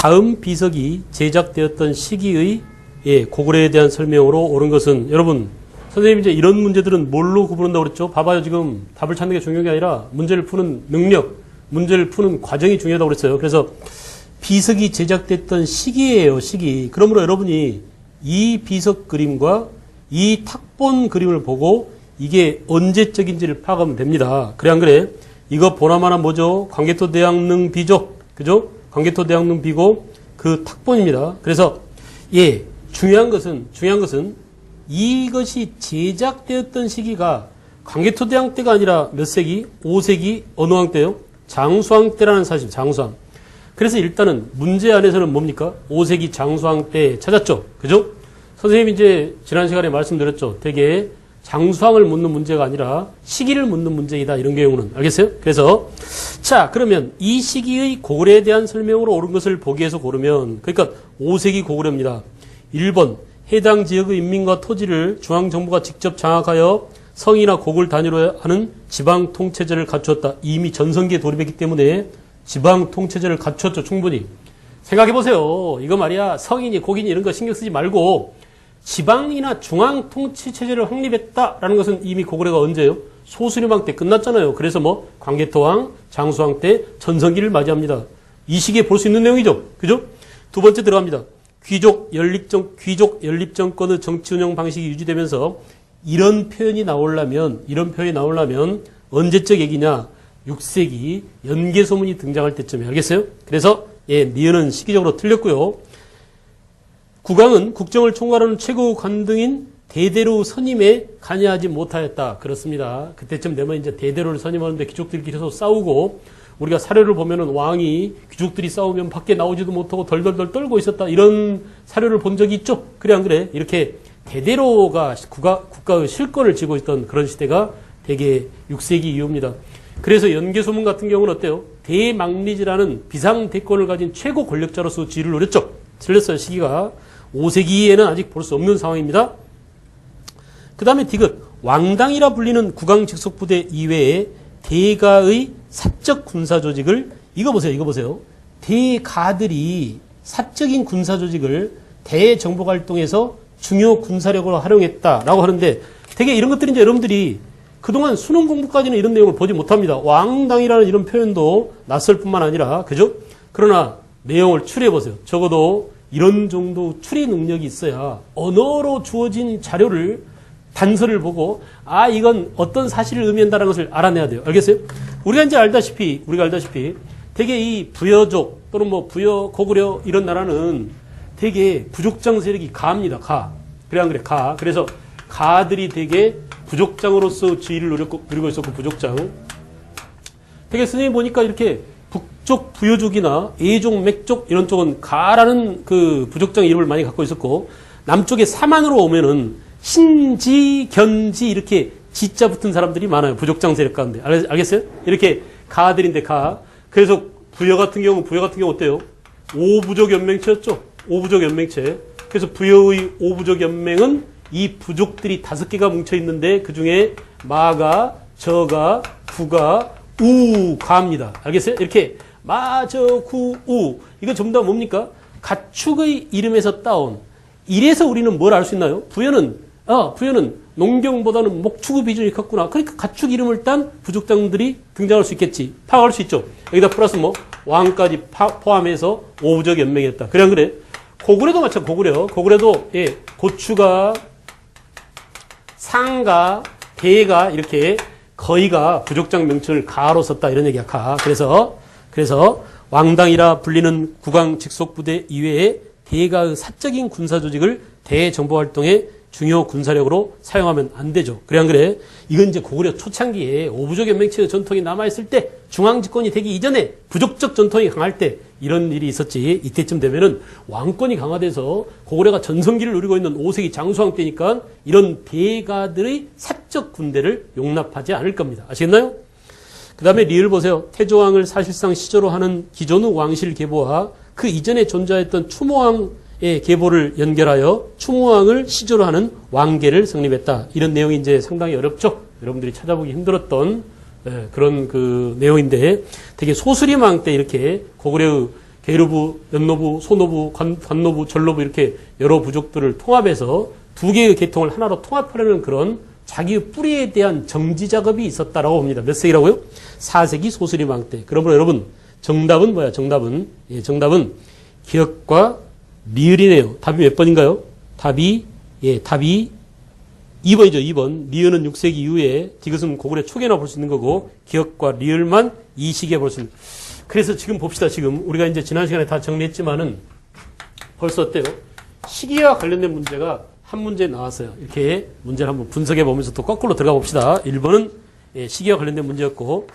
다음 비석이 제작되었던 시기의 고구려에 대한 설명으로 옳은 것은 여러분 선생님이 이제 이런 문제들은 뭘로 구분한다고 그랬죠? 봐봐요. 지금 답을 찾는 게 중요한 게 아니라 문제를 푸는 능력, 문제를 푸는 과정이 중요하다고 그랬어요. 그래서 비석이 제작됐던 시기예요. 시기. 그러므로 여러분이 이 비석 그림과 이 탁본 그림을 보고 이게 언제적인지를 파악하면 됩니다. 그래 안 그래? 이거 보나마나 뭐죠? 광개토 대왕릉 비죠? 그죠? 광개토 대왕릉 비고 그 탁본입니다. 그래서 중요한 것은 이것이 제작되었던 시기가 광개토 대왕 때가 아니라 몇 세기? 5세기 어느 왕 때요? 장수왕 때라는 사실, 장수왕. 그래서 일단은 문제 안에서는 뭡니까? 5세기 장수왕 때 찾았죠? 그죠? 선생님이 이제 지난 시간에 말씀드렸죠? 되게 장수왕을 묻는 문제가 아니라 시기를 묻는 문제이다. 이런 경우는. 알겠어요? 그래서, 자, 그러면 이 시기의 고구려에 대한 설명으로 옳은 것을 보기 위해서 고르면, 그러니까 5세기 고구려입니다. 1번, 해당 지역의 인민과 토지를 중앙정부가 직접 장악하여 성이나 곡을 단위로 하는 지방 통체제를 갖추었다. 이미 전성기에 돌입했기 때문에 지방 통체제를 갖추었죠. 충분히. 생각해보세요. 이거 말이야. 성이니 곡이니 이런 거 신경 쓰지 말고 지방이나 중앙 통치체제를 확립했다라는 것은 이미 고구려가 언제요? 소수림왕 때 끝났잖아요. 그래서 뭐 광개토왕, 장수왕 때 전성기를 맞이합니다. 이 시기에 볼 수 있는 내용이죠. 그죠? 두 번째 들어갑니다. 귀족 연립 정권의 정치 운영 방식이 유지되면서 이런 표현이 나오려면 언제적 얘기냐? 6세기 연개소문이 등장할 때쯤에 알겠어요? 그래서 니은은 시기적으로 틀렸고요. 국왕은 국정을 총괄하는 최고 관등인 대대로 선임에 관여하지 못하였다. 그렇습니다. 그때쯤 되면 이제 대대로를 선임하는데 귀족들끼리 서로 싸우고 우리가 사료를 보면은 왕이 귀족들이 싸우면 밖에 나오지도 못하고 덜덜덜 떨고 있었다. 이런 사료를 본 적이 있죠. 그래 안 그래? 이렇게 대대로가 국가의 실권을 쥐고 있던 그런 시대가 대개 6세기 이후입니다. 그래서 연개소문 같은 경우는 어때요? 대망리지라는 비상대권을 가진 최고 권력자로서 지위를 노렸죠. 틀렸어요. 시기가. 5세기에는 아직 볼 수 없는 상황입니다. 그 다음에 디귿. 왕당이라 불리는 국왕 직속부대 이외에 대가의 사적 군사 조직을 이거 보세요. 대가들이 사적인 군사 조직을 대정복 활동에서 중요 군사력으로 활용했다라고 하는데 되게 이런 것들이 이제 여러분들이 그동안 수능 공부까지는 이런 내용을 보지 못합니다. 왕당이라는 이런 표현도 낯설 뿐만 아니라 그죠? 그러나 내용을 추리해 보세요. 적어도 이런 정도 추리 능력이 있어야 언어로 주어진 자료를 단서를 보고 이건 어떤 사실을 의미한다는 것을 알아내야 돼요. 알겠어요? 우리가 알다시피 되게 이 부여족 또는 뭐 고구려 이런 나라는 되게 부족장 세력이 가합니다. 그래 안 그래? 그래서 가들이 되게 부족장으로서 지위를 누리고 있었고 부족장. 되게 선생님 보니까 이렇게 북쪽 부여족이나 A족, 맥족 이런 쪽은 가라는 그 부족장 이름을 많이 갖고 있었고 남쪽에 사만으로 오면은 신지, 견지 이렇게 지자 붙은 사람들이 많아요. 부족장 세력 가운데. 알겠어요? 이렇게 가들인데 그래서 부여 같은 경우 어때요? 5부족 연맹체였죠. 5부족 연맹체. 그래서 부여의 5부족 연맹은 이 부족들이 5개가 뭉쳐 있는데 그 중에 마가, 저가, 구가, 가입니다. 알겠어요? 이렇게 마, 저, 구, 우. 이거 전부 다 뭡니까? 가축의 이름에서 따온. 이래서 우리는 뭘 알 수 있나요? 부여는 농경보다는 목축의 비중이 컸구나. 그러니까 가축 이름을 딴 부족장들이 등장할 수 있겠지. 파악할 수 있죠. 여기다 플러스 왕까지 포함해서 5부족 연맹이었다. 그래 안 그래? 고구려도 마찬가지. 고구려도 고추가, 상가, 대가 이렇게 거의가 부족장 명칭을 가로 썼다. 이런 얘기야. 그래서 왕당이라 불리는 국왕 직속부대 이외에 대가의 사적인 군사 조직을 대정보 활동에 중요 군사력으로 사용하면 안 되죠. 그래 안 그래? 이건 이제 고구려 초창기에 5부족 연맹체의 전통이 남아있을 때 중앙 집권이 되기 이전에 부족적 전통이 강할 때 이런 일이 있었지. 이때쯤 되면은 왕권이 강화돼서 고구려가 전성기를 누리고 있는 5세기 장수왕 때니까 이런 대가들의 사적 군대를 용납하지 않을 겁니다. 아시겠나요? 그 다음에 리을 보세요. 태조왕을 사실상 시조로 하는 기존의 왕실 계보와 그 이전에 존재했던 추모왕의 계보를 연결하여 추모왕을 시조로 하는 왕계를 성립했다. 이런 내용이 이제 상당히 어렵죠. 여러분들이 찾아보기 힘들었던 그런 그 내용인데 되게 소수림왕 때 이렇게 고구려의 계류부, 연노부, 소노부, 관노부, 전노부 이렇게 여러 부족들을 통합해서 두 개의 계통을 하나로 통합하려는 그런 자기의 뿌리에 대한 정지 작업이 있었다라고 봅니다. 몇 세기라고요? 4세기 소수리망 때. 그러므로 여러분 정답은 뭐야? 정답은 기역과 리을이네요. 답이 몇 번인가요? 답이 2번이죠. 2번. 리을은 6세기 이후에 디귿은 고구려 초기에나 볼 수 있는 거고 기역과 리을만 이 시기에 볼 수 있는. 그래서 지금 봅시다. 지금 우리가 이제 지난 시간에 다 정리했지만은 벌써 어때요? 시기와 관련된 문제가 한 문제 나왔어요. 이렇게 문제를 한번 분석해 보면서 또 거꾸로 들어가 봅시다. 1번은 시기와 관련된 문제였고